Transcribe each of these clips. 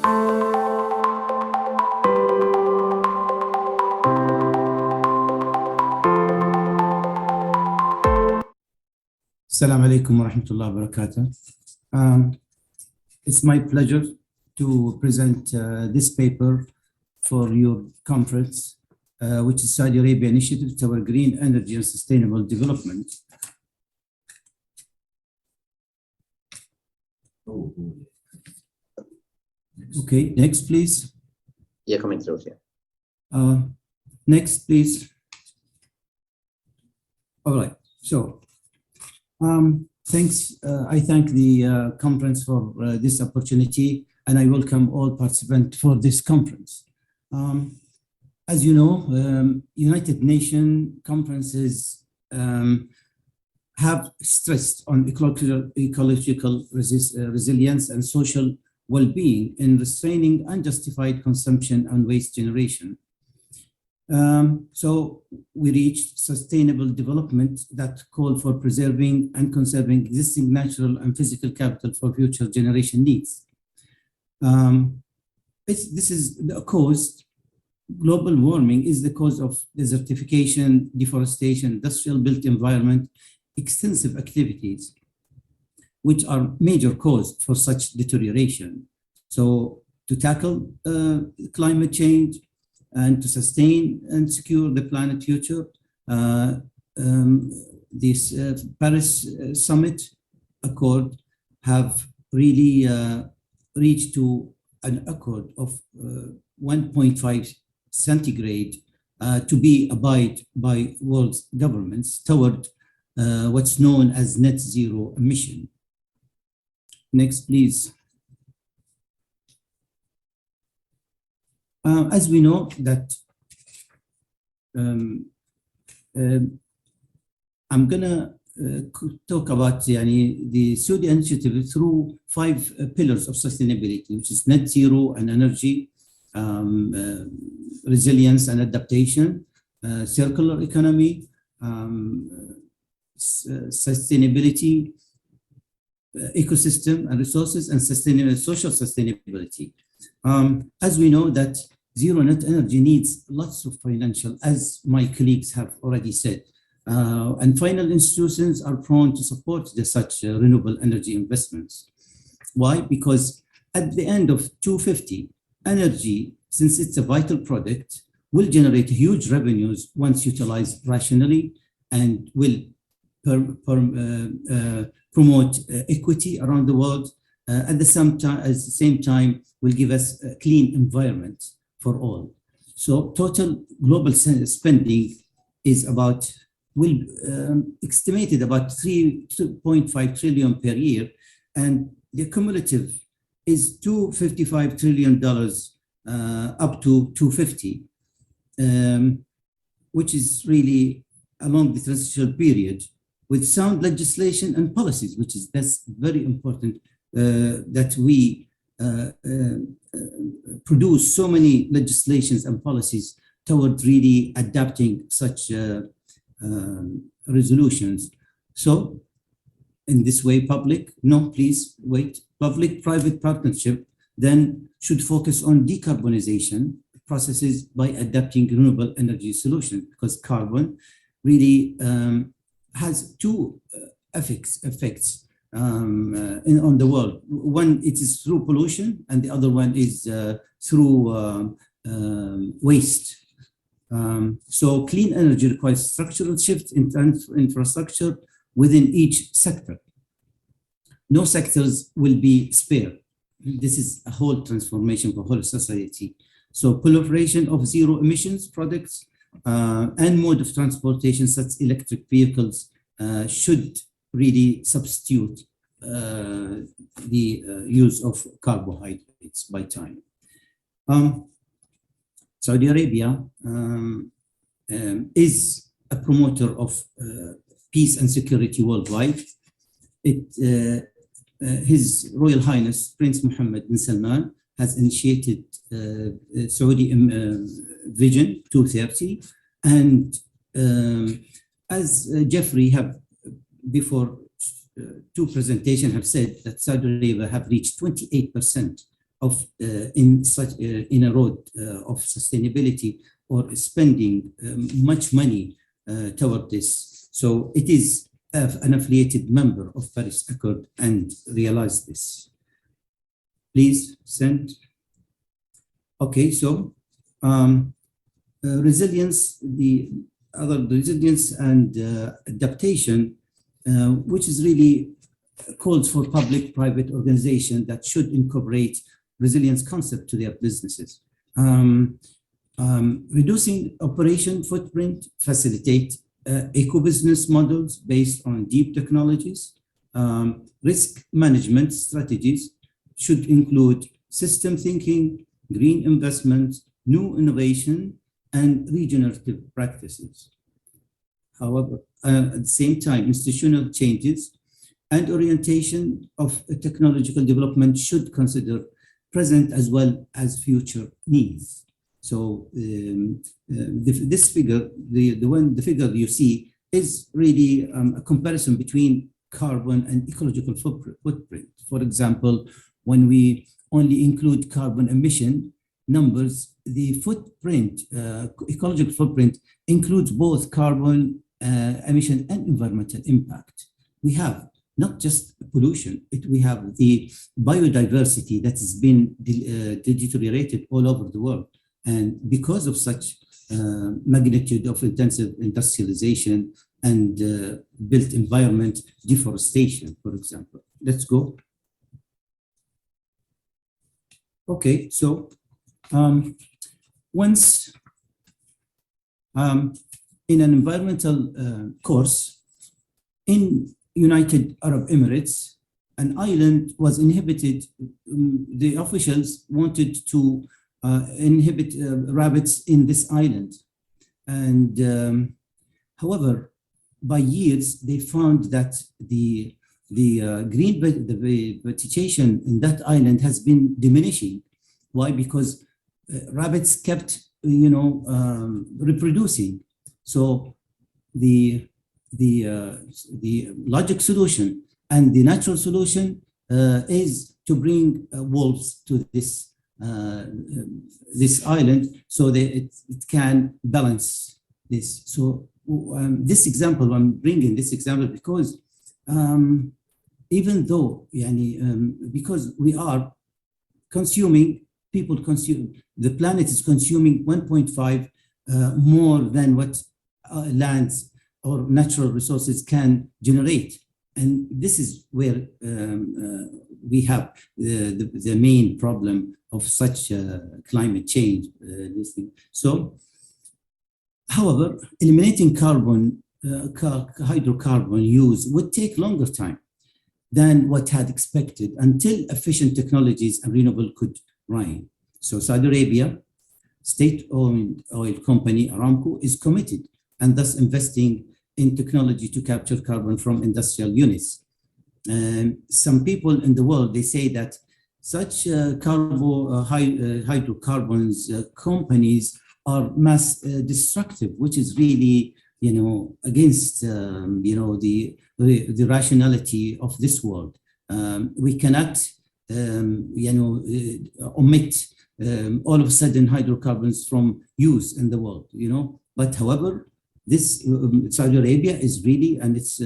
Assalamu alaikum wa rahmatullahi wa barakatuh. It's my pleasure to present this paper for your conference, which is Saudi Arabia Initiative toward Green Energy and Sustainable Development. Okay, next, please. Yeah, coming through here. Next, please. All right, so thanks. I thank the conference for this opportunity, and I welcome all participants for this conference. As you know, United Nations conferences have stressed on ecological resilience and social well-being in restraining unjustified consumption and waste generation. So we reached sustainable development that call for preserving and conserving existing natural and physical capital for future generation needs. This is the cause. Global warming is the cause of desertification, deforestation, industrial built environment, extensive activities, which are major cause for such deterioration. So to tackle climate change and to sustain and secure the planet future, this Paris Summit Accord have really reached to an accord of 1.5 centigrade to be abide by world governments toward what's known as net zero emission. Next, please. As we know that I'm gonna talk about the Saudi initiative through 5 pillars of sustainability, which is net zero and energy, resilience and adaptation, circular economy, sustainability, ecosystem and resources, and social sustainability. As we know that zero net energy needs lots of financial, as my colleagues have already said, and final institutions are prone to support such renewable energy investments. Why? Because at the end of 2050, energy, since it's a vital product, will generate huge revenues once utilized rationally, and will promote equity around the world. At the same time, will give us a clean environment for all. So total global spending is estimated about 3.5 trillion per year, and the cumulative is $255 trillion up to 2050, which is really along the transitional period with sound legislation and policies, that's very important that we produce so many legislations and policies toward really adapting such resolutions. So in this way, public-private partnership then should focus on decarbonization processes by adapting renewable energy solutions, because carbon really has 2 effects on the world. One, it is through pollution, and the other one is through waste. So clean energy requires structural shifts in infrastructure within each sector. No sectors will be spared. This is a whole transformation for whole society. So proliferation of zero emissions products and mode of transportation, such as electric vehicles, should really substitute the use of carbohydrates by time. Saudi Arabia is a promoter of peace and security worldwide. His Royal Highness Prince Mohammed bin Salman has initiated Saudi Vision 2030, and as Jeffrey have before 2 presentations have said, that Saudi Arabia have reached 28% in a road of sustainability or spending much money toward this. So it is an affiliated member of Paris Accord and realize this. Please send. Okay, so resilience, the resilience and adaptation, which is really calls for public-private organization that should incorporate resilience concept to their businesses. Reducing operation footprint, facilitate eco-business models based on deep technologies. Risk management strategies should include system thinking, green investment, new innovation, and regenerative practices. However, at the same time, institutional changes and orientation of technological development should consider present as well as future needs. So this figure, the figure you see is really a comparison between carbon and ecological footprint. For example, when we only include carbon emission numbers, the footprint, ecological footprint includes both carbon emission and environmental impact. We have not just pollution, we have the biodiversity that has been deteriorated all over the world. And because of such magnitude of intensive industrialization and built environment deforestation, for example. Let's go. Okay, so once in an environmental course in United Arab Emirates, an island was inhabited. The officials wanted to inhibit rabbits in this island. And however, by years, they found that the green vegetation in that island has been diminishing. Why? Because rabbits kept, reproducing. So the logic solution and the natural solution is to bring wolves to this island so that it can balance this. So this example, I'm bringing this example because even though, because we are consuming, the planet is consuming 1.5 more than what lands or natural resources can generate. And this is where we have the main problem of such climate change. So, however, eliminating hydrocarbon use would take longer time than what had expected until efficient technologies and renewable could reign. So Saudi Arabia, state-owned oil company Aramco, is committed and thus investing in technology to capture carbon from industrial units. Some people in the world, they say that such hydrocarbons companies are mass destructive, which is really, against, the rationality of this world. We cannot, omit all of a sudden hydrocarbons from use in the world, But however, this Saudi Arabia is really, and its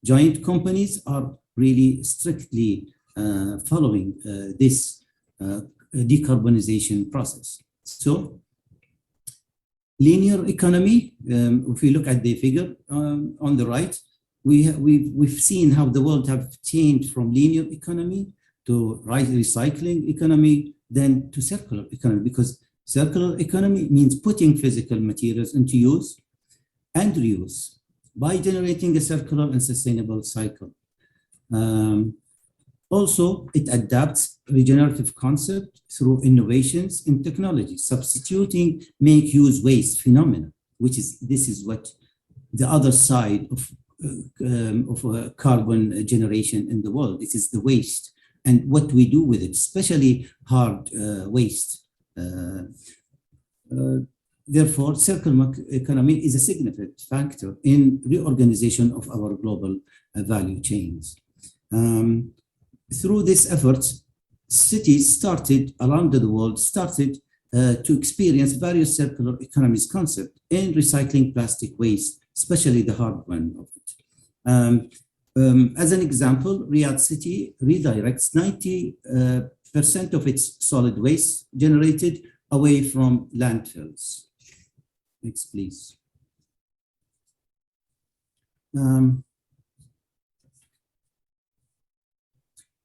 joint companies are really strictly following this decarbonization process. So, linear economy, if we look at the figure on the right, we've seen how the world have changed from linear economy to recycling economy, then to circular economy, because circular economy means putting physical materials into use and reuse by generating a circular and sustainable cycle. Also, it adapts regenerative concept through innovations in technology, substituting make use waste phenomena, this is what the other side of carbon generation in the world. It is the waste and what we do with it, especially hard waste. Therefore, circular economy is a significant factor in reorganization of our global value chains. Through this effort, cities started around the world to experience various circular economies concept in recycling plastic waste, especially the hard one of it. As an example, Riyadh city redirects 90% of its solid waste generated away from landfills. Next, please.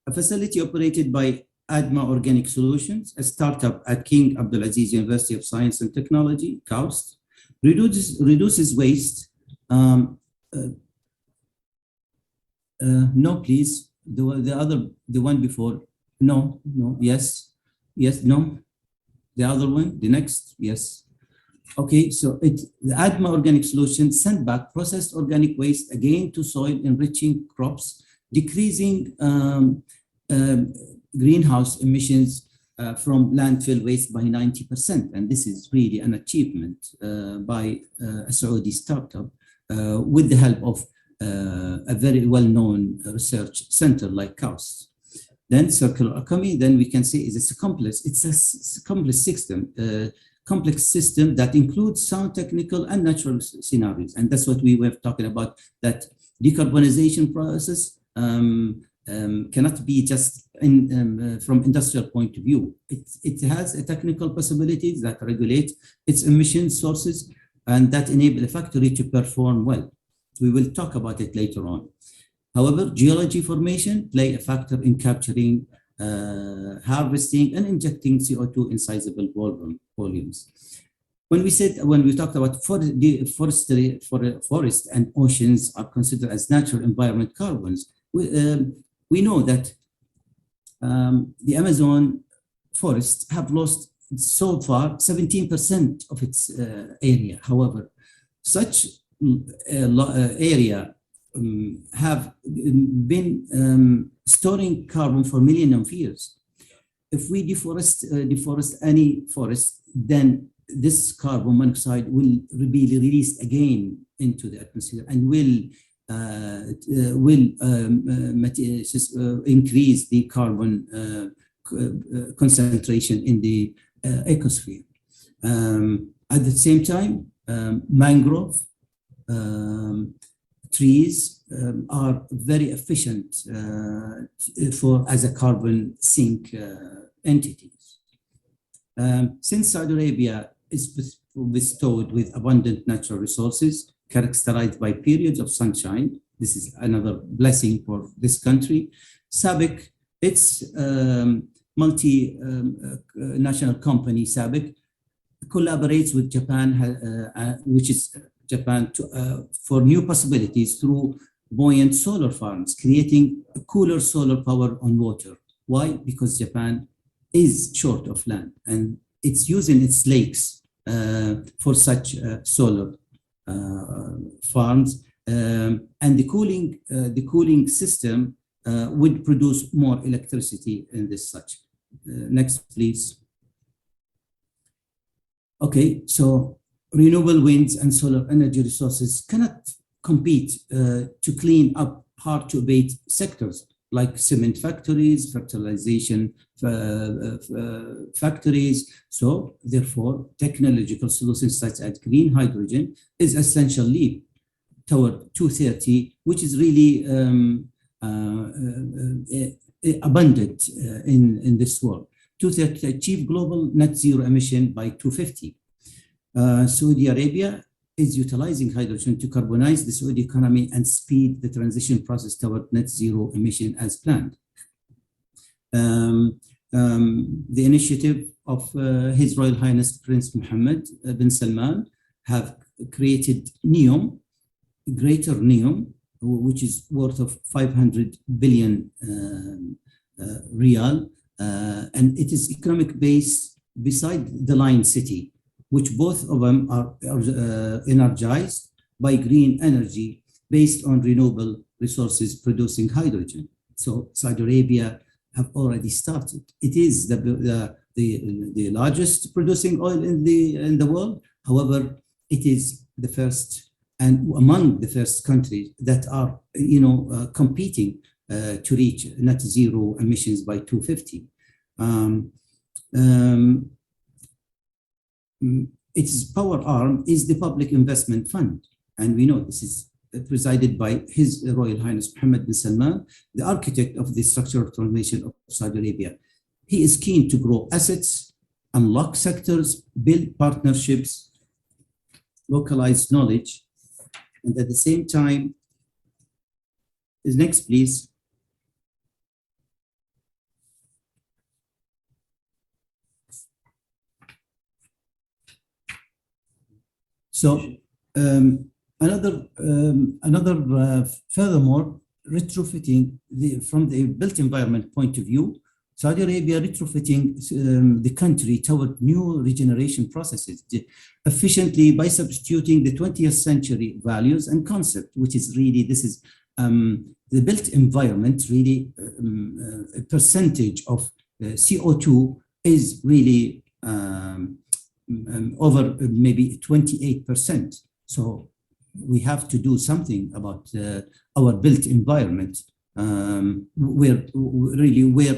A facility operated by ADMA Organic Solutions, a startup at King Abdulaziz University of Science and Technology, KAUST, reduces waste. No, please. The one before. No, yes, no. The other one, the next, yes. Okay, so the ADMA Organic Solutions sent back processed organic waste again to soil enriching crops, decreasing greenhouse emissions from landfill waste by 90%. And this is really an achievement by a Saudi startup with the help of a very well-known research center like KAUST. Then circular economy, then we can say it's a complex system that includes sound technical and natural scenarios. And that's what we were talking about, that decarbonization process cannot be just from industrial point of view. It has a technical possibilities that regulate its emission sources and that enable a factory to perform well. We will talk about it later on. However, geology formation play a factor in capturing, harvesting, and injecting CO2 in sizable volumes. When we talked about forest and oceans are considered as natural environment carbons, we know that the Amazon forests have lost so far 17% of its area. However, such area have been storing carbon for millions of years. If we deforest any forest, then this carbon monoxide will be released again into the atmosphere and will increase the carbon concentration in the ecosphere. At the same time, mangrove trees are very efficient as a carbon sink entities. Since Saudi Arabia is bestowed with abundant natural resources characterized by periods of sunshine, this is another blessing for this country. SABIC, its multinational company SABIC, collaborates with Japan, which is Japan, for new possibilities through buoyant solar farms, creating a cooler solar power on water. Why? Because Japan is short of land and it's using its lakes for such solar farms, and the cooling system would produce more electricity in this such. Next, please. Okay, so renewable winds and solar energy resources cannot compete to clean up hard to abate sectors like cement factories, fertilization factories. So therefore, technological solutions such as green hydrogen is essential leap toward 2030, which is really abundant in this world, to achieve global net zero emission by 2050. Saudi Arabia is utilizing hydrogen to carbonize the Saudi economy and speed the transition process toward net zero emission as planned. The initiative of His Royal Highness Prince Mohammed bin Salman have created NEOM, Greater NEOM, which is worth of 500 billion riyal, and it is economic base beside the Lion City, which both of them are energized by green energy based on renewable resources producing hydrogen. So Saudi Arabia have already started. It is the largest producing oil in the world. However, it is the first and among the first countries that are competing to reach net zero emissions by 2050. Um, its power arm is the Public Investment Fund. And we know this is presided by His Royal Highness Mohammed bin Salman, the architect of the structural transformation of Saudi Arabia. He is keen to grow assets, unlock sectors, build partnerships, localize knowledge, and at the same time, next please. So furthermore, retrofitting from the built environment point of view, Saudi Arabia retrofitting the country toward new regeneration processes efficiently by substituting the 20th century values and concept, which is really, this is the built environment, really a percentage of CO2 is really over maybe 28%. So we have to do something about our built environment, where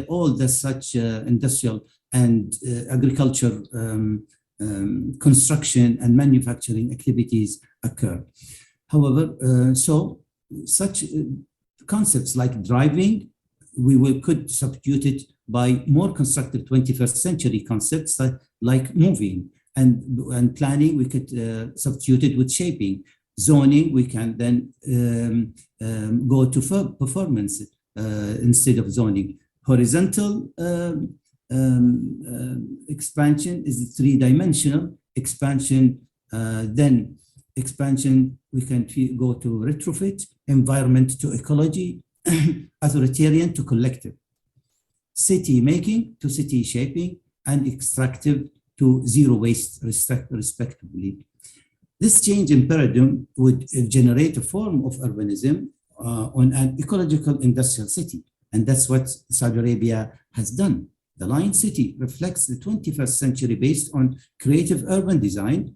all the such industrial and agriculture, construction and manufacturing activities occur. However, so such concepts like driving, could substitute it by more constructive 21st century concepts like moving, and planning, we could substitute it with shaping. Zoning, we can then go to performance instead of zoning. Horizontal expansion is three-dimensional expansion. Then expansion, we can go to retrofit, environment to ecology, authoritarian to collective, city making to city shaping, and extractive to zero waste respectively. This change in paradigm would generate a form of urbanism on an ecological industrial city. And that's what Saudi Arabia has done. The Lion City reflects the 21st century based on creative urban design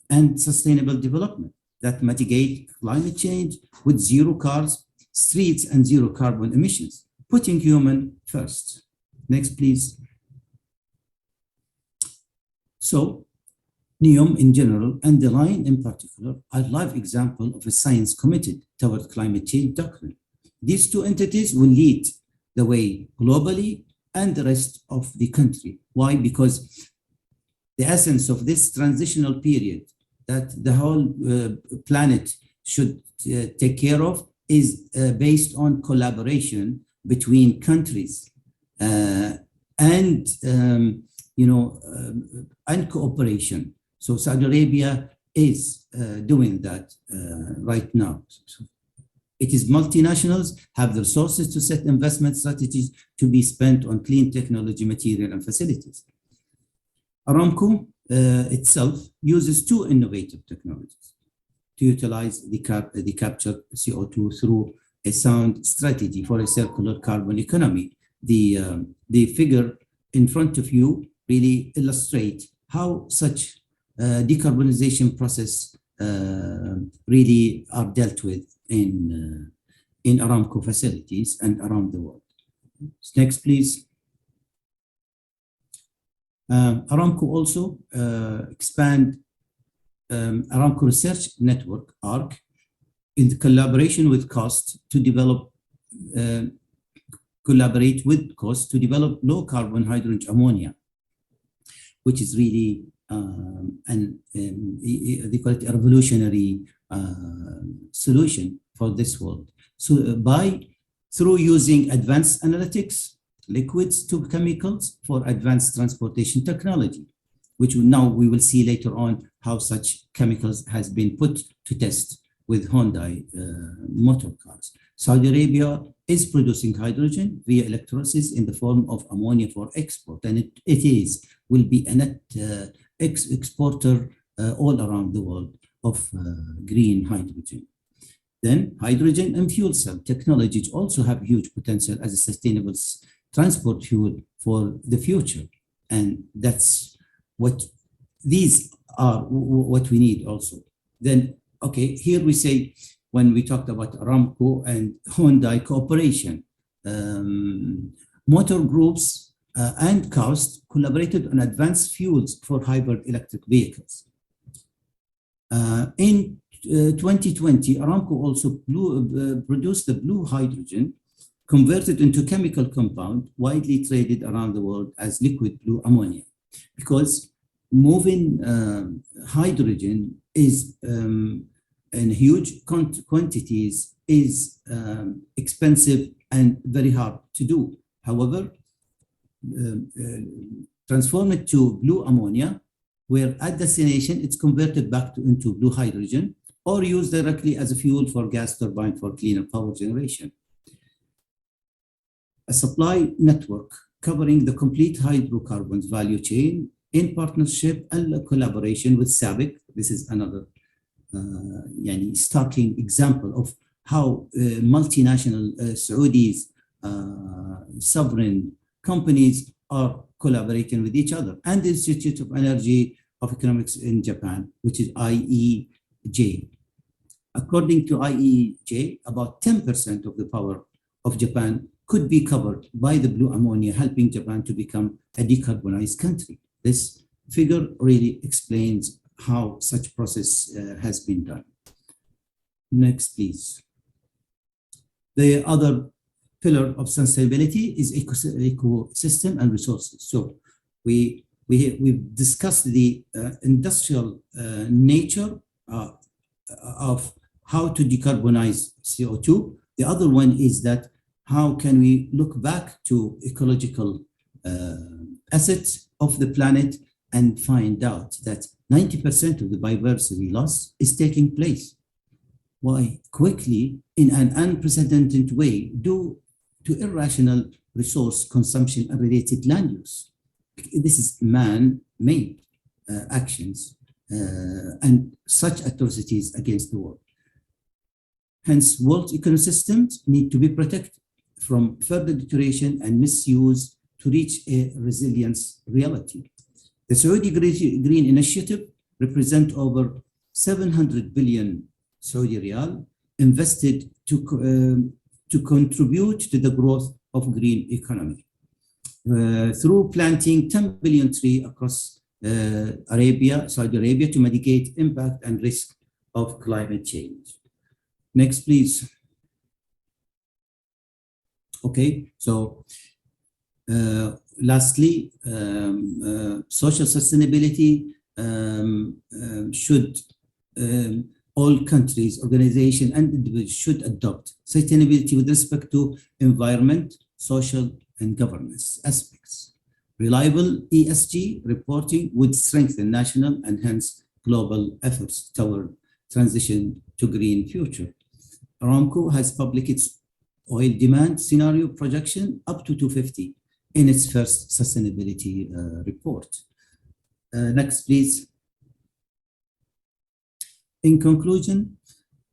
and sustainable development that mitigate climate change with zero cars, streets, and zero carbon emissions, putting human first. Next, please. So, NEOM in general and the Lion in particular are live example of a science committed toward climate change doctrine. These two entities will lead the way globally and the rest of the country. Why? Because the essence of this transitional period that the whole planet should take care of is based on collaboration between countries and cooperation. So Saudi Arabia is doing that right now. So it is multinationals have the resources to set investment strategies to be spent on clean technology, material, and facilities. Aramco itself uses two innovative technologies to utilize the captured CO2 through a sound strategy for a circular carbon economy. The figure in front of you really illustrate how such decarbonization process really are dealt with in Aramco facilities and around the world. Next, please. Aramco also expand Aramco Research Network, ARC, in collaboration with COST to develop, low carbon hydrogen ammonia, which is really they call it a revolutionary solution for this world. So through using advanced analytics, liquids to chemicals for advanced transportation technology, which now we will see later on how such chemicals has been put to test with Hyundai motor cars. Saudi Arabia is producing hydrogen via electrolysis in the form of ammonia for export, and it will be a net exporter all around the world of green hydrogen. Then hydrogen and fuel cell technologies also have huge potential as a sustainable transport fuel for the future. And that's what these are, what we need also. Then, okay, here we say, when we talked about Aramco and Hyundai cooperation, motor groups and KAUST collaborated on advanced fuels for hybrid electric vehicles. In 2020, Aramco also produced the blue hydrogen, converted into chemical compound, widely traded around the world as liquid blue ammonia, because moving hydrogen is in huge quantities is expensive and very hard to do. However, transform it to blue ammonia, where at destination it's converted back into blue hydrogen, or used directly as a fuel for gas turbine for cleaner power generation. A supply network covering the complete hydrocarbons value chain in partnership and collaboration with SABIC. This is another starking example of how multinational Saudis, sovereign companies are collaborating with each other, and the Institute of Energy of Economics in Japan, which is IEJ. According to IEJ, about 10% of the power of Japan could be covered by the blue ammonia, helping Japan to become a decarbonized country. This figure really explains how such process has been done. Next, please. The other pillar of sustainability is ecosystem and resources. So we've discussed the industrial nature of how to decarbonize CO2. The other one is that how can we look back to ecological assets of the planet and find out that 90% of the biodiversity loss is taking place. Why quickly, in an unprecedented way, due to irrational resource consumption and related land use. This is man-made actions and such atrocities against the world. Hence, world ecosystems need to be protected from further deterioration and misuse to reach a resilience reality. The Saudi Green Initiative represents over 700 billion Saudi riyal invested to contribute to the growth of green economy through planting 10 billion trees across Saudi Arabia to mitigate impact and risk of climate change. Next, please. Okay, so lastly, social sustainability should all countries, organizations, and individuals should adopt sustainability with respect to environment, social, and governance aspects. Reliable ESG reporting would strengthen national and hence global efforts toward transition to green future. Aramco has published its oil demand scenario projection up to 250 in its first sustainability report. Next, please. In conclusion,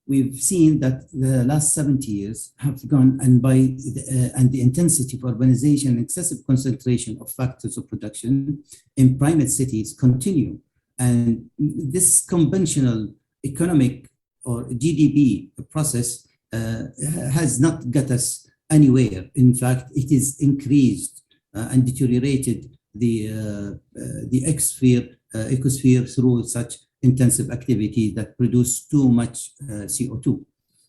we've seen that the last 70 years have gone, and the intensity of urbanization and excessive concentration of factors of production in private cities continue. And this conventional economic or GDP process has not got us anywhere. In fact, it is increased and deteriorated the ecosphere through such intensive activity that produce too much CO2,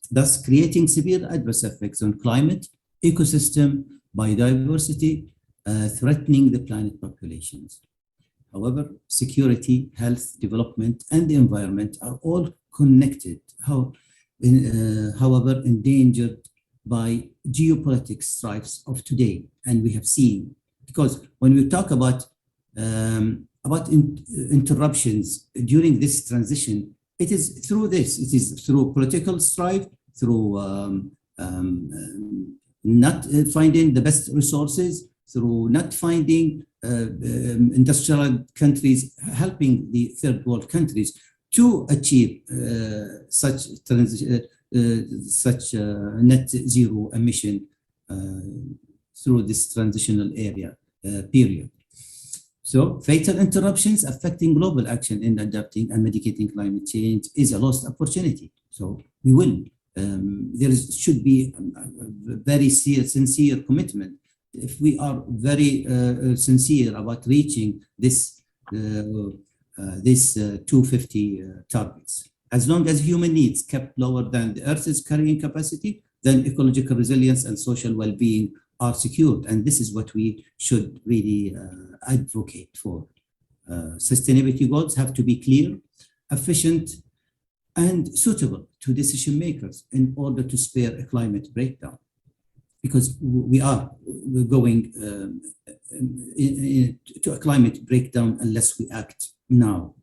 thus creating severe adverse effects on climate, ecosystem, biodiversity, threatening the planet populations. However, security, health, development, and the environment are all connected, however endangered by geopolitical strifes of today. And we have seen, because when we talk about interruptions during this transition, it is through this. It is through political strife, through not finding the best resources, through not finding industrial countries helping the third world countries to achieve such net zero emission through this transitional period. So fatal interruptions affecting global action in adapting and mitigating climate change is a lost opportunity. So we will, should be a very sincere commitment if we are very sincere about reaching this 250 targets. As long as human needs kept lower than the Earth's carrying capacity, then ecological resilience and social well-being are secured. And this is what we should really advocate for. Sustainability goals have to be clear, efficient, and suitable to decision makers in order to spare a climate breakdown. Because we're going to a climate breakdown unless we act now.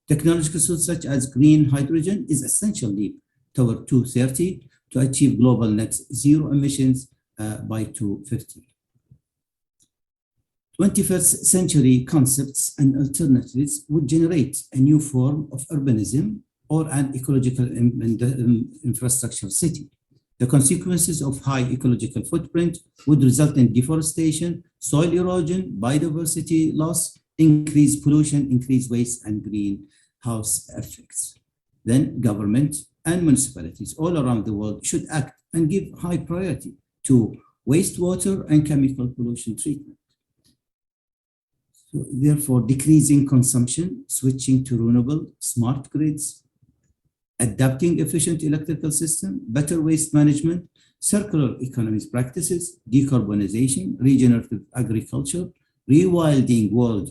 Technological solutions such as green hydrogen is essential leap toward 2030 to achieve global net zero emissions by 2050. 21st century concepts and alternatives would generate a new form of urbanism or an ecological infrastructure city. The consequences of high ecological footprint would result in deforestation, soil erosion, biodiversity loss, increased pollution, increased waste, and greenhouse effects. Then government and municipalities all around the world should act and give high priority to wastewater and chemical pollution treatment. So therefore, decreasing consumption, switching to renewable, smart grids, adapting efficient electrical system, better waste management, circular economies practices, decarbonization, regenerative agriculture, rewilding world,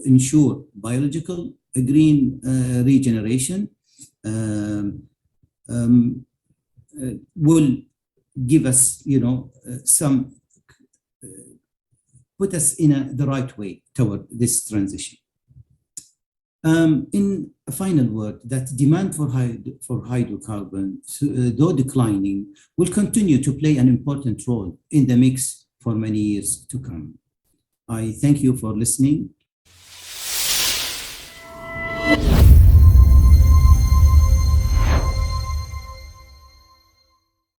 ensure biological green regeneration, will give us, some, put us in the right way toward this transition. In a final word, that demand for hydrocarbon, though declining, will continue to play an important role in the mix for many years to come. I thank you for listening